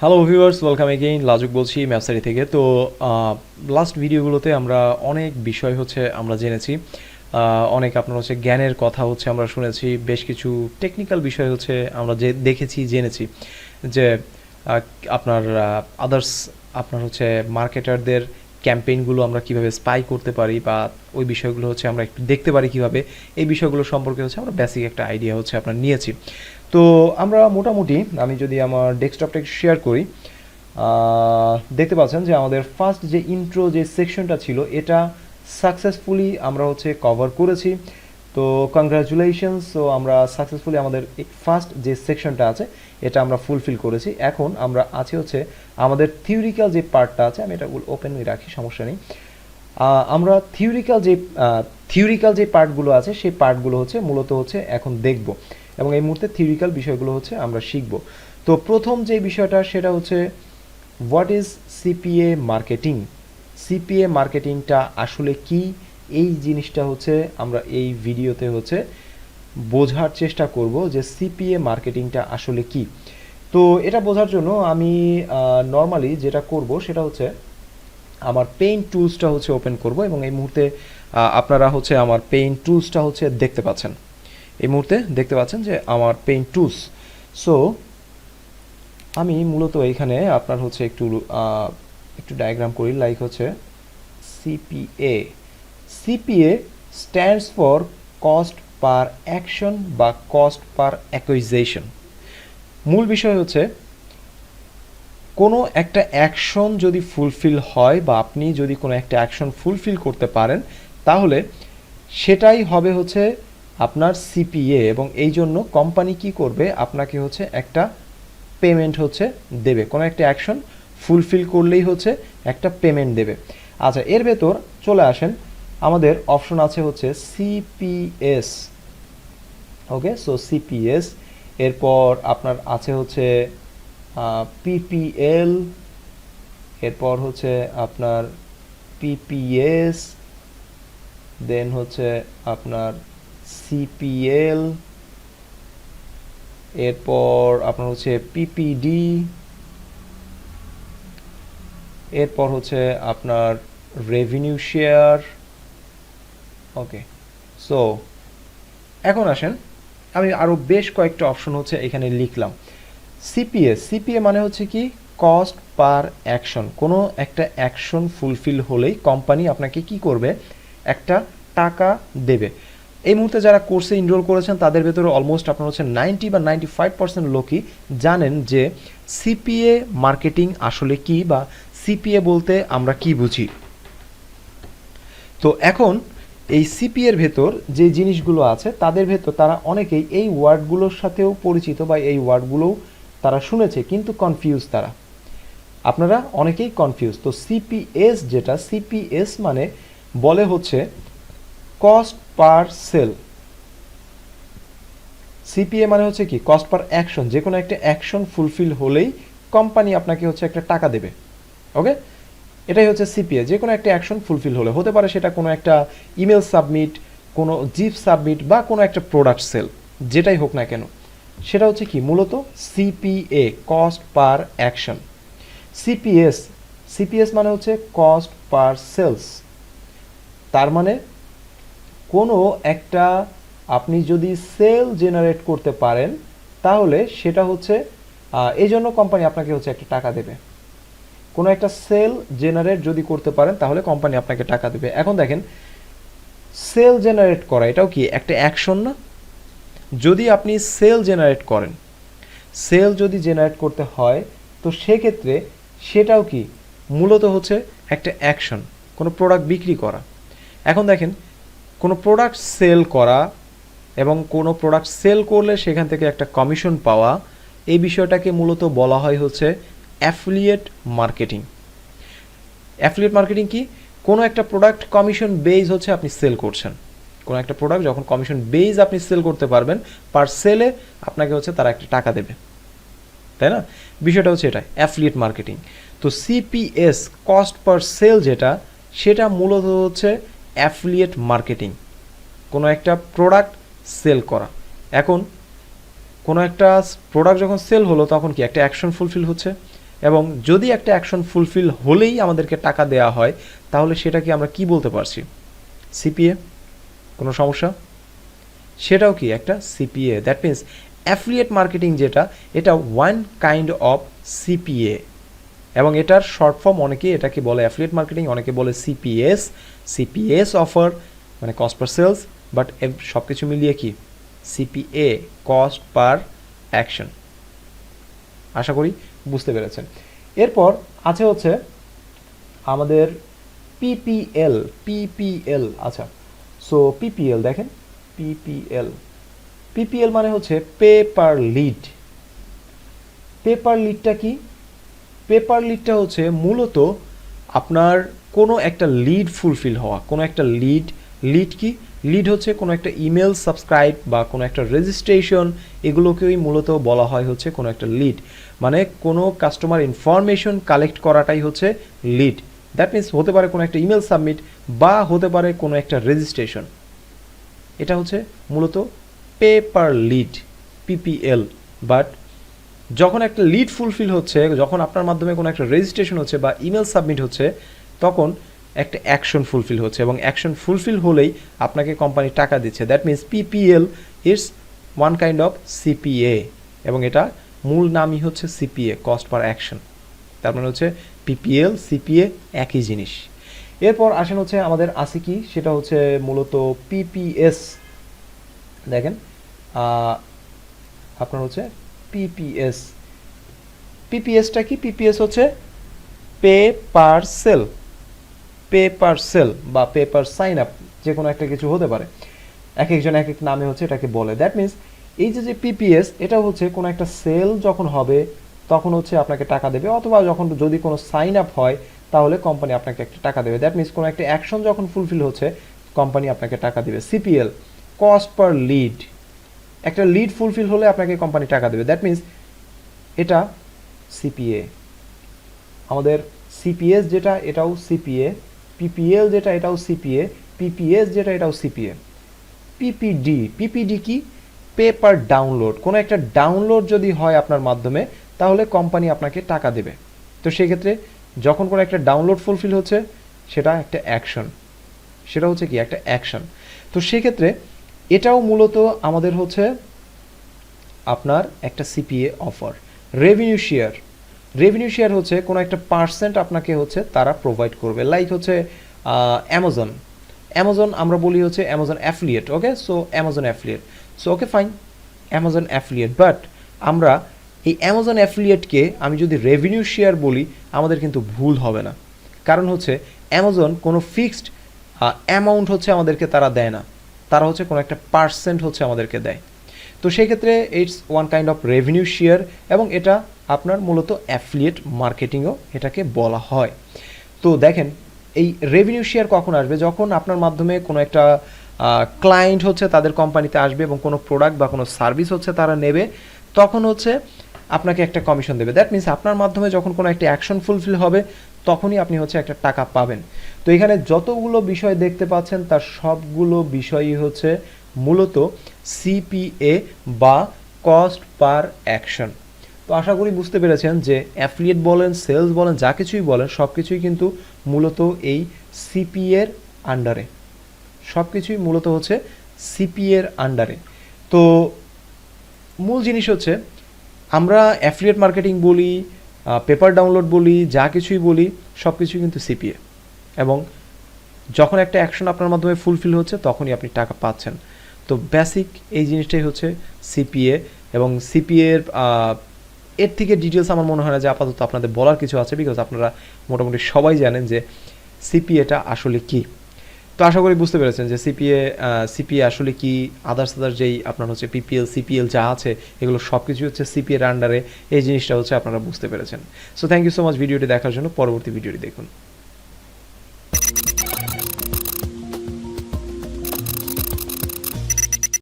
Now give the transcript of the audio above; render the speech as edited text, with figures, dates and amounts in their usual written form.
Hello viewers, welcome again. লাজুক বলছি ম্যাপসারি থেকে। তো লাস্ট ভিডিওগুলোতে আমরা অনেক বিষয় আমরা জেনেছি, অনেক আপনার জ্ঞানের কথা আমরা শুনেছি, বেশ কিছু টেকনিক্যাল বিষয় আমরা যে দেখেছি জেনেছি যে আহ, আপনার আদার্স আপনার মার্কেটারদের ক্যাম্পেইনগুলো আমরা কিভাবে স্পাই করতে পারি বা ওই বিষয়গুলো আমরা একটু দেখতে পারি কিভাবে, এই বিষয়গুলো সম্পর্কে আমরা বেসিক একটা আইডিয়া আপনার নিয়েছি। তো আমরা মোটামুটি, আমি যদি আমার ডেস্কটপটা একটু শেয়ার করি, দেখতে পাচ্ছেন যে আমাদের ফার্স্ট যে ইন্ট্রো যে সেকশনটা ছিল এটা সাকসেসফুলি আমরা কভার করেছি। তো কংগ্রাচুলেশনস। সো আমরা সাকসেসফুলি আমাদের ফার্স্ট যে সেকশনটা আছে এটা আমরা ফুলফিল করেছি। এখন আমরা আছে আমাদের থিওরিক্যাল যে পার্টটা আছে, আমি এটা ওপেনই রাখি, সমস্যা নেই। আমরা থিওরিক্যাল যে পার্টগুলো আছে সেই পার্টগুলো মূলত এখন দেখব, এবং এই মুহূর্তে থিওরিক্যাল বিষয়গুলো আমরা শিখব। তো প্রথম যে বিষয়টা সেটা what is CPA marketing. CPA মার্কেটিংটা আসলে কি, এই জিনিসটা আমরা এই ভিডিওতে বোঝার চেষ্টা করব যে সিপিএ মার্কেটিংটা আসলে কি। তো এটা বোঝার জন্য আমি নর্মালি যেটা করব সেটা আমার পেইন্ট টুলসটা ওপেন করব, এবং এই মুহূর্তে আপনারা আমার পেইন্ট টুলসটা দেখতে পাচ্ছেন। এই মুহূর্তে দেখতে পাচ্ছেন যে আমার পেইন্ট টুলস। সো আমি মূলত এইখানে আপনার একটু একটু ডায়াগ্রাম করি, like CPA. CPA stands for cost per action বা কস্ট পার অ্যাকুইজিশন। মূল বিষয় কোনো একটা অ্যাকশন যদি ফুলফিল হয় বা আপনি যদি কোনো একটা অ্যাকশন ফুলফিল করতে পারেন, তাহলে সেটাই হবে আপনার সিপিএ, এবং এই জন্য কোম্পানি কি করবে, আপনাকে একটা পেমেন্ট দেবে। কোনো একটা অ্যাকশন ফুলফিল করলেই একটা পেমেন্ট দেবে। আচ্ছা, এর ভেতর চলে আসেন, আমাদের অপশন আছে সিপিএস। ওকে, সো সিপিএস, এরপর আপনার আছে পিপিএল, এরপর আপনার পিপিএস, দেন আপনার সিপিএল, এরপর আপনার পিপিডি, এরপর আপনার রেভিনিউ শেয়ার। ওকে, সো এখন আসেন, আমি আরও বেশ কয়েকটা অপশন এখানে লিখলাম। সিপিএ মানে কি, কস্ট পার অ্যাকশন। কোনো একটা অ্যাকশন ফুলফিল হলেই কোম্পানি আপনাকে কি করবে, একটা টাকা দেবে। এই মুহূর্তে যারা কোর্সে এনরোল করেছেন তাদের ভেতরে অলমোস্ট আপনার 90 বা 95% লোকই জানেন যে সিপিএ মার্কেটিং আসলে কি, বা সিপিএ বলতে আমরা কি বুঝি। তো এখন এই সিপিএর ভেতর যে জিনিসগুলো আছে তাদের ভেতর তারা অনেকেই এই ওয়ার্ডগুলোর সাথেও পরিচিত, বা এই ওয়ার্ডগুলোও তারা শুনেছে, কিন্তু কনফিউজ তারা, আপনারা অনেকেই কনফিউজ। তো সিপিএস যেটা, সিপিএস মানে বলে কস্ট পার সেল। সিপিএ মানে কি, কস্ট পার অ্যাকশন। যে কোনো একটা অ্যাকশন ফুলফিল হলেই কোম্পানি আপনাকে একটা টাকা দেবে। ওকে, এটাই সিপিএ। যে কোনো একটা অ্যাকশন ফুলফিল হলে, হতে পারে সেটা কোনো একটা ইমেল সাবমিট, কোনো জিপ সাবমিট, বা কোনো একটা প্রোডাক্ট সেল, যেটাই হোক না কেন, সেটা কি মূলত CPA, cost per action. CPS, CPS মানে কস্ট পার সেলস। তার মানে কোনো একটা আপনি যদি সেল জেনারেট করতে পারেন, তাহলে সেটা এই জন্য কোম্পানি আপনাকে একটা টাকা দেবে। কোনো একটা সেল জেনারেট যদি করতে পারেন তাহলে কোম্পানি আপনাকে টাকা দেবে। এখন দেখেন, সেল জেনারেট করা এটাও কি একটা অ্যাকশন না? যদি আপনি সেল জেনারেট করেন, সেল যদি জেনারেট করতে হয়, তো সেক্ষেত্রে সেটাও কি মূলত একটা অ্যাকশন, কোনো প্রোডাক্ট বিক্রি করা। এখন দেখেন, কোনো প্রোডাক্ট সেল করা এবং কোনো প্রোডাক্ট সেল করলে সেখান থেকে একটা কমিশন পাওয়া, এই বিষয়টাকে মূলত বলা হয় অ্যাফিলিয়েট মার্কেটিং। অ্যাফিলিয়েট মার্কেটিং কি, কোনো একটা প্রোডাক্ট কমিশন বেজ আপনি সেল করছেন। কোনো একটা প্রোডাক্ট যখন কমিশন বেজ আপনি সেল করতে পারবেন, পার সেলে আপনাকে তারা একটা টাকা দেবে, তাই না? বিষয়টা এটা অ্যাফিলিয়েট মার্কেটিং। তো সিপিএস, কস্ট পার সেল যেটা, সেটা মূলত অ্যাফিলিয়েট মার্কেটিং, কোনো একটা প্রোডাক্ট সেল করা। এখন কোনো একটা প্রোডাক্ট যখন সেল হলো তখন কি একটা অ্যাকশন ফুলফিল হচ্ছে। এবং যদি একটা অ্যাকশন ফুলফিল হলেই আমাদেরকে টাকা দেওয়া হয়, তাহলে সেটাকে আমরা কি বলতে পারছি? সিপিএ। কোনো সমস্যা? সেটাও কি একটা CPA. That means affiliate marketing যেটা, এটা ওয়ান কাইন্ড অফ সিপিএ, এবং এটার শর্ট ফর্ম অনেকে এটাকে বলে অ্যাফিলিয়েট মার্কেটিং, অনেকে বলে সিপিএস। সিপিএস অফার মানে কস্ট পার সেলস, বাট সব কিছু মিলিয়ে কি সিপিএ, কস্ট পার অ্যাকশন। আশা করি বুঝতে পেরেছেন। এরপর আছে হচ্ছে আমাদের পিপিএল। পিপিএল, আচ্ছা, সো পিপিএল দেখেন, পিপিএল পিপিএল মানে হচ্ছে পে পার লিড। পেপার লিডটা কি? পেপার লিডটা হচ্ছে মূলত আপনার কোনো একটা লিড ফুলফিল হওয়া, কোনো একটা লিড। লিড কি? লিড হচ্ছে কোনো একটা ইমেল সাবস্ক্রাইব বা কোনো একটা রেজিস্ট্রেশন, এগুলোকেই মূলত বলা হয় হচ্ছে কোনো একটা লিড। মানে কোনো কাস্টমার ইনফরমেশন কালেক্ট করাটাই হচ্ছে লিড। দ্যাট মিন্স হতে পারে কোনো একটা ইমেল সাবমিট বা হতে পারে কোনো একটা রেজিস্ট্রেশন। এটা হচ্ছে মূলত pay per lead, PPL. But যখন একটা লিড ফুলফিল হচ্ছে, যখন আপনার মাধ্যমে কোনো একটা রেজিস্ট্রেশন হচ্ছে বা ইমেল সাবমিট হচ্ছে, তখন একটা অ্যাকশন ফুলফিল হচ্ছে, এবং অ্যাকশন ফুলফিল হলেই আপনাকে কোম্পানি টাকা দিচ্ছে। That means PPL it's one kind of CPA, এবং এটা মূল নামই হচ্ছে সিপিএ, কস্ট পার অ্যাকশন। তার মানে হচ্ছে পিপিএল সিপিএ একই জিনিস। এরপর আসেন হচ্ছে আমাদের আছে কি, সেটা হচ্ছে মূলত পিপিএস। দেখেন আপনার হচ্ছে পিপিএস। পিপিএসটা কি? পিপিএস হচ্ছে pay per sale, pay per sale বা পে পার সাইন আপ, যে কোনো একটা কিছু হতে পারে, এক একজন এক এক নামে হচ্ছে এটাকে বলে। দ্যাট মিন্স এই যে পিপিএস, এটা হচ্ছে কোনো একটা সেল যখন হবে তখন হচ্ছে আপনাকে টাকা দেবে, অথবা যখন যদি কোনো সাইন আপ হয় তাহলে কোম্পানি আপনাকে একটা টাকা দেবে। দ্যাট মিন্স কোনো একটা অ্যাকশন যখন ফুলফিল হচ্ছে কোম্পানি আপনাকে টাকা দেবে। সিপিএল, কস্ট পার লিড, একটা লিড ফুলফিল হলে আপনাকে কোম্পানি টাকা দেবে। দ্যাট মিন্স এটা সিপিএ। আমাদের সিপিএস যেটা, এটাও সিপিএ। পিপিএল যেটা, এটাও সিপিএ। পিপিএস যেটা, এটাও সিপিএ। পিপিডি, পিপিডি কি? Paper download. কোনো একটা ডাউনলোড যদি হয় আপনার মাধ্যমে, তাহলে কোম্পানি আপনাকে টাকা দেবে। তো সেক্ষেত্রে যখন কোনো একটা ডাউনলোড ফুলফিল হচ্ছে, সেটা একটা অ্যাকশন, সেটা হচ্ছে কি একটা অ্যাকশন। তো সেক্ষেত্রে এটাও মূলত আমাদের হচ্ছে আপনার একটা CPA offer. Revenue share, revenue share হচ্ছে কোনো একটা পার্সেন্ট আপনাকে হচ্ছে তারা প্রোভাইড করবে। লাইক হচ্ছে অ্যামাজন, অ্যামাজন আমরা বলি হচ্ছে Amazon affiliate. Okay, so Amazon affiliate, so okay fine, Amazon affiliate. But আমরা এই অ্যামাজন অ্যাফিলিয়েটকে আমি যদি রেভিনিউ শেয়ার বলি, আমাদের কিন্তু ভুল হবে না। কারণ হচ্ছে অ্যামাজন কোনো ফিক্সড অ্যামাউন্ট হচ্ছে আমাদেরকে তারা দেয় না, তারা হচ্ছে কোনো একটা পার্সেন্ট হচ্ছে আমাদেরকে দেয়। তো সেই ক্ষেত্রে it's one kind of revenue share, এবং এটা আপনার মূলত অ্যাফিলিয়েট মার্কেটিংও এটাকে বলা হয়। তো দেখেন এই রেভিনিউ শেয়ার কখন আসবে? যখন আপনার মাধ্যমে কোনো একটা ক্লায়েন্ট হচ্ছে তাদের কোম্পানিতে আসবে এবং কোনো প্রোডাক্ট বা কোনো সার্ভিস হচ্ছে তারা নেবে, তখন হচ্ছে আপনাকে একটা কমিশন দেবে। দ্যাট মিন্স আপনার মাধ্যমে যখন কোনো একটা অ্যাকশন ফুলফিল হবে, তখনই আপনি হচ্ছে একটা টাকা পাবেন। তো এখানে যতগুলো বিষয় দেখতে পাচ্ছেন, তার সবগুলো বিষয়ই হচ্ছে মূলত সিপিএ বা কস্ট পার অ্যাকশন। তো আশা করি বুঝতে পেরেছেন যে অ্যাফিলিয়েট বলেন, সেলস বলেন, যা কিছুই বলেন, সব কিছুই কিন্তু মূলত এই সিপিএর আন্ডারে, সব কিছুই মূলত হচ্ছে সিপিএর আন্ডারে। তো মূল জিনিস হচ্ছে আমরা অ্যাফিলিয়েট মার্কেটিং বলি, পেপার ডাউনলোড বলি, যা কিছুই বলি, সব কিছুই কিন্তু সিপিএ, এবং যখন একটা অ্যাকশন আপনার মাধ্যমে ফুলফিল হচ্ছে তখনই আপনি টাকা পাচ্ছেন। তো বেসিক এই জিনিসটাই হচ্ছে সিপিএ, এবং সিপিএর এর থেকে ডিটেলস আমার মনে হয় না যে আপাতত আপনাদের বলার কিছু আছে, বিকজ আপনারা মোটামুটি সবাই জানেন যে সিপিএটা আসলে কি। তো আশা করি বুঝতে পেরেছেন যে সিপিএ আসলে কি, আদার্স যেই আপনার হচ্ছে পিপিএল সিপিএল যা আছে, এগুলো সব কিছু হচ্ছে সিপিএর আন্ডারে। এই জিনিসটা হচ্ছে আপনারা বুঝতে পেরেছেন। So thank you so much ভিডিওটি দেখার জন্য। পরবর্তী ভিডিওটি দেখুন।